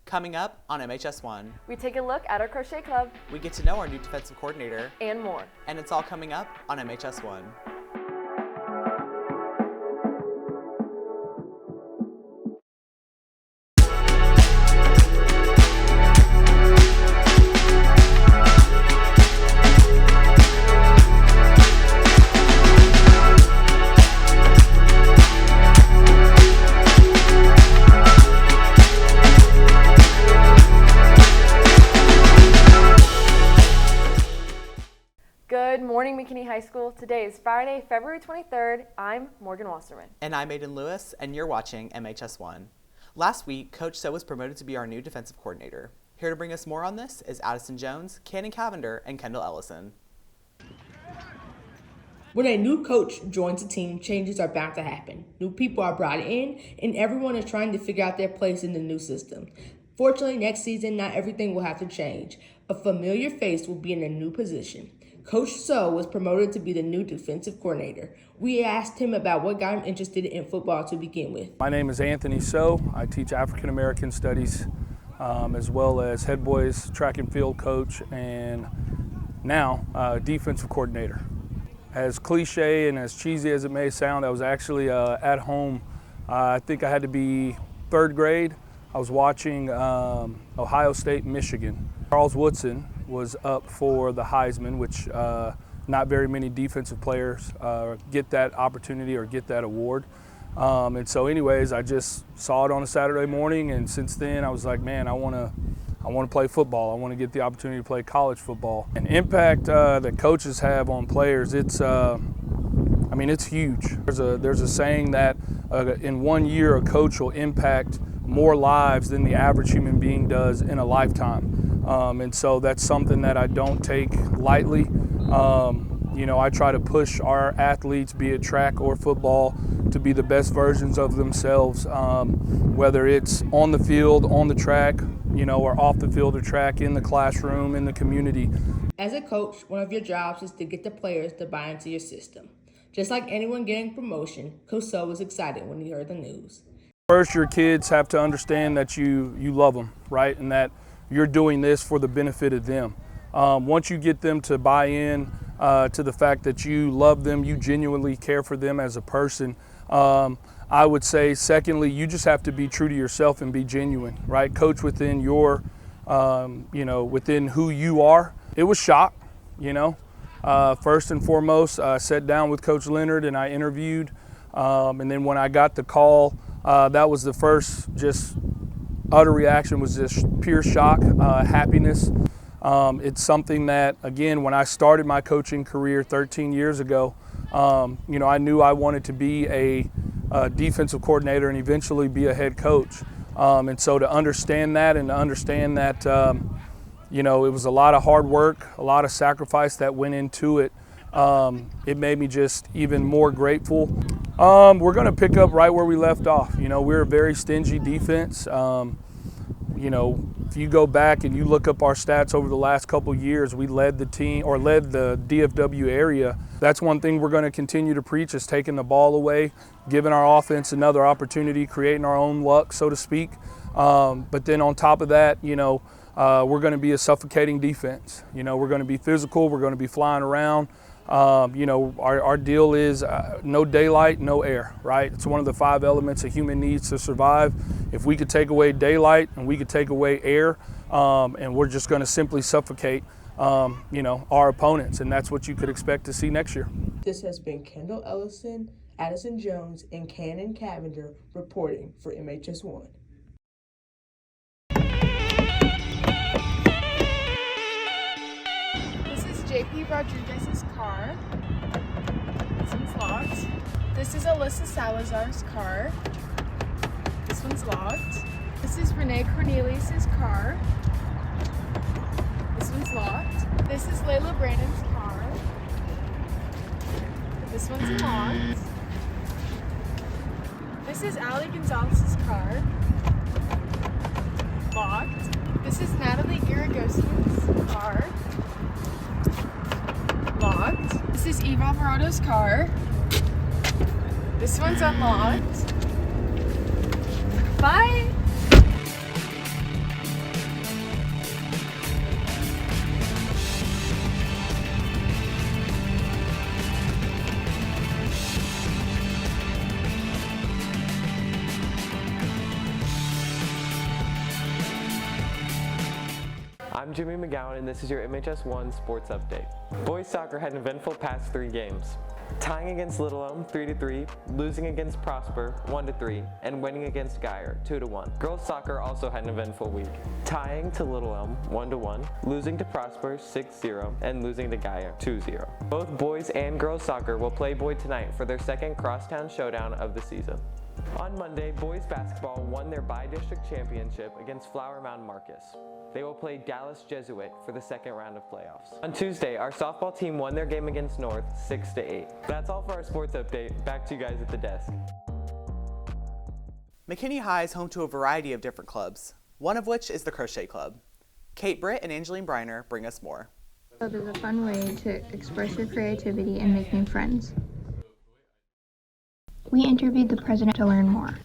Coming up on MHS1, We take a look at our crochet club we get to know our new defensive coordinator, and more. and it's all coming up on MHS1. Good morning, McKinney High School. Today is Friday, February 23rd. I'm Morgan Wasserman. And I'm Aiden Lewis, and you're watching MHS1. Last week, Coach So was promoted to be our new defensive coordinator. Here to bring us more on this is Addison Jones, Cannon Cavender, and Kendall Ellison. When a new coach joins a team, changes are bound to happen. New people are brought in, and everyone is trying to figure out their place in the new system. Fortunately, next season, not everything will have to change. A familiar face will be in a new position. Coach So was promoted to be the new defensive coordinator. We asked him about what got him interested in football to begin with. My name is Anthony So. I teach African American studies as well as head boys track and field coach and now defensive coordinator. As cliche and as cheesy as it may sound, I was actually at home. I think I had to be third grade. I was watching Ohio State, Michigan. Charles Woodson was up for the Heisman, which not very many defensive players get that opportunity or get that award. And so anyways, I just saw it on a Saturday morning, and since then I was like, man, I want to play football. I want to get the opportunity to play college football. An impact that coaches have on players, it's huge. There's a saying that in 1 year a coach will impact more lives than the average human being does in a lifetime. And so that's something that I don't take lightly. I try to push our athletes, be it track or football, to be the best versions of themselves, whether it's on the field, on the track, or off the field or track, in the classroom, in the community. As a coach, one of your jobs is to get the players to buy into your system. Just like anyone getting promotion, Coach So was excited when he heard the news. First, your kids have to understand that you love them, right? And that you're doing this for the benefit of them. Once you get them to buy in to the fact that you love them, you genuinely care for them as a person, I would say, secondly, you just have to be true to yourself and be genuine, right? Coach within your, within who you are. It was shock, First and foremost, I sat down with Coach Leonard and I interviewed. And then when I got the call, that was the first just utter reaction, was just pure shock, happiness. It's something that, again, when I started my coaching career 13 years ago, I knew I wanted to be a defensive coordinator and eventually be a head coach. And so to understand that and to understand that, it was a lot of hard work, a lot of sacrifice that went into it, it made me just even more grateful. We're going to pick up right where we left off. We're a very stingy defense. If you go back and you look up our stats over the last couple of years, we led the team or led the DFW area. That's one thing we're going to continue to preach, is taking the ball away, giving our offense another opportunity, creating our own luck, so to speak. But then on top of that, we're going to be a suffocating defense. We're going to be physical. We're going to be flying around. Our deal is no daylight, no air, right? It's one of the 5 elements a human needs to survive. If we could take away daylight and we could take away air, and we're just going to simply suffocate, our opponents, and that's what you could expect to see next year. This has been Kendall Ellison, Addison Jones, and Cannon Cavender reporting for MHS1. JP Rodriguez's car. This one's locked. This is Alyssa Salazar's car. This one's locked. This is Renee Cornelius's car. This one's locked. This is Layla Brandon's car. This one's locked. This is Ali Gonzalez's car. Locked. This is Natalie Giragosian's car. Locked. This is Eve Alvarado's car. This one's unlocked. Bye! I'm Jimmy McGowan, and this is your MHS1 Sports Update. Boys soccer had an eventful past 3 games. Tying against Little Elm 3-3, losing against Prosper 1-3, and winning against Geyer 2-1. Girls soccer also had an eventful week. Tying to Little Elm 1-1, losing to Prosper 6-0, and losing to Geyer 2-0. Both boys and girls soccer will play Boyd tonight for their second crosstown showdown of the season. On Monday, boys basketball won their bi-district championship against Flower Mound Marcus. They will play Dallas Jesuit for the second round of playoffs. On Tuesday, our softball team won their game against North 6-8. That's all for our sports update. Back to you guys at the desk. McKinney High is home to a variety of different clubs, one of which is the Crochet Club. Kate Britt and Angeline Briner bring us more. Club is a fun way to express your creativity and make new friends. We interviewed the president to learn more.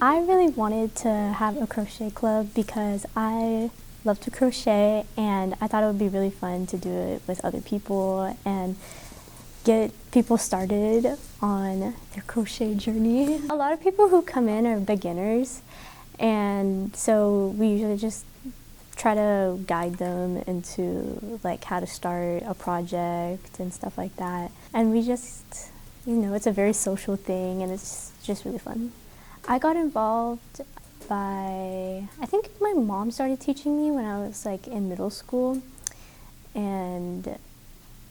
I really wanted to have a crochet club because I love to crochet, and I thought it would be really fun to do it with other people and get people started on their crochet journey. A lot of people who come in are beginners, and so we usually just try to guide them into like how to start a project and stuff like that. And we just, it's a very social thing, and it's just really fun. I got involved I think my mom started teaching me when I was like in middle school, and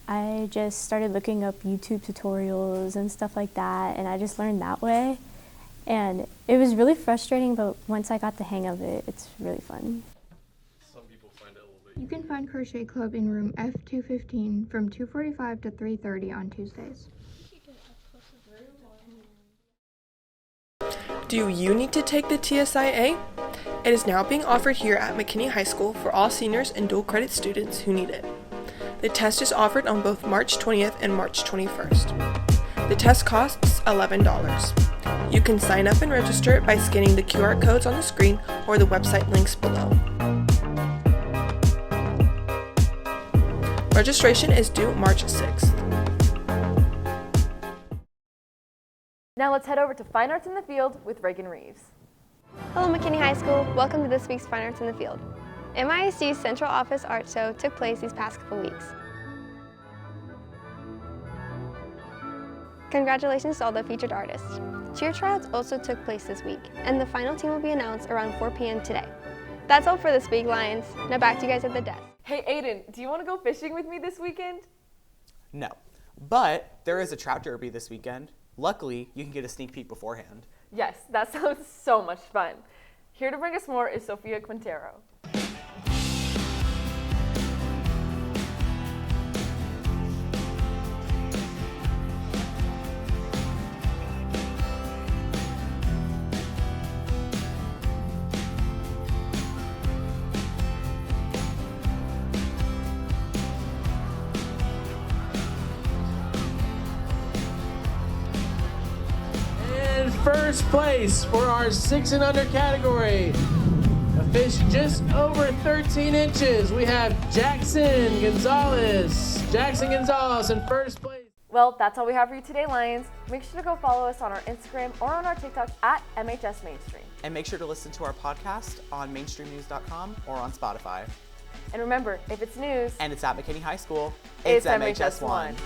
I just started looking up YouTube tutorials and stuff like that, and I just learned that way. And it was really frustrating, but once I got the hang of it, it's really fun. Some people find it a little bit. You can find Crochet Club in room F215 from 2:45 to 3:30 on Tuesdays. Do you need to take the TSIA? It is now being offered here at McKinney High School for all seniors and dual credit students who need it. The test is offered on both March 20th and March 21st. The test costs $11. You can sign up and register by scanning the QR codes on the screen or the website links below. Registration is due March 6th. Now let's head over to Fine Arts in the Field with Reagan Reeves. Hello McKinney High School, welcome to this week's Fine Arts in the Field. MISD's Central Office Art Show took place these past couple weeks. Congratulations to all the featured artists. Cheer tryouts also took place this week, and the final team will be announced around 4 p.m. today. That's all for this week, Lions. Now back to you guys at the desk. Hey Aiden, do you want to go fishing with me this weekend? No, but there is a trout derby this weekend. Luckily, you can get a sneak peek beforehand. Yes, that sounds so much fun. Here to bring us more is Sophia Quintero. First place for our 6 and under category. A fish just over 13 inches. We have Jackson Gonzalez. Jackson Gonzalez in first place. Well, that's all we have for you today, Lions. Make sure to go follow us on our Instagram or on our TikTok at MHS Mainstream. And make sure to listen to our podcast on mainstreamnews.com or on Spotify. And remember, if it's news and it's at McKinney High School, it's MHS1.